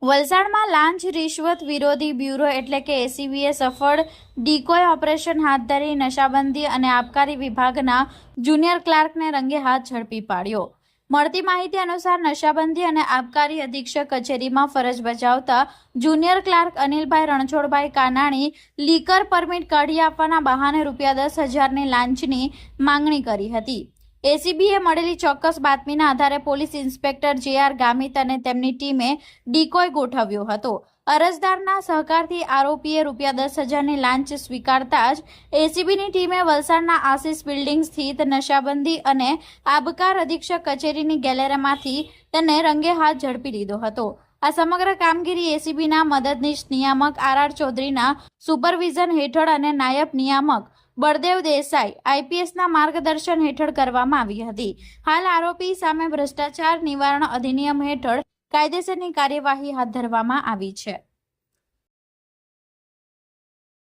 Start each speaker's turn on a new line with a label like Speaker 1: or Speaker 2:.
Speaker 1: વલસાડમાં લાંચ રિશ્વત વિરોધી બ્યુરો એટલે કે એસીબીએ સફળ ડીકોય ઓપરેશન હાથ ધરી નશાબંધી અને આબકારી વિભાગના જુનિયર ક્લાર્કને રંગે હાથ ઝડપી પાડ્યો। મળતી માહિતી અનુસાર નશાબંધી અને આબકારી અધિક્ષક કચેરીમાં ફરજ બજાવતા જુનિયર ક્લાર્ક અનિલભાઈ રણછોડભાઈ કાનાણી લીકર પરમિટ કાઢી આપવાના બહાને ₹10,000ની લાંચની માંગણી કરી હતી। એસીબીએ મળેલી ચોક્કસ બાતમીના આધારે પોલીસ ઇન્સ્પેક્ટર જે.આર. ગામિત અને તેમની ટીમે ડીકોય ગોઠવ્યો હતો। અરજદારના સહકારથી આરોપીએ ₹10,000ની લાંચ સ્વીકારતા જ એસીબીની ટીમે વલસાડના આશિષ બિલ્ડિંગ સ્થિત નશાબંધી અને આબકાર અધિક્ષક કચેરીની ગેલેરીમાંથી તેને રંગે હાથ ઝડપી લીધો હતો। આ સમગ્ર કામગીરી એસીબીના મદદનીશ નિયામક આર.આર. ચૌધરીના સુપરવિઝન હેઠળ અને નાયબ નિયામક બળદેવ દેસાઈ આઈપીએસના માર્ગદર્શન હેઠળ કરવામાં આવી હતી। હાલ આરોપી સામે ભ્રષ્ટાચાર નિવારણ અધિનિયમ હેઠળ કાયદેસરની કાર્યવાહી હાથ ધરવામાં આવી છે।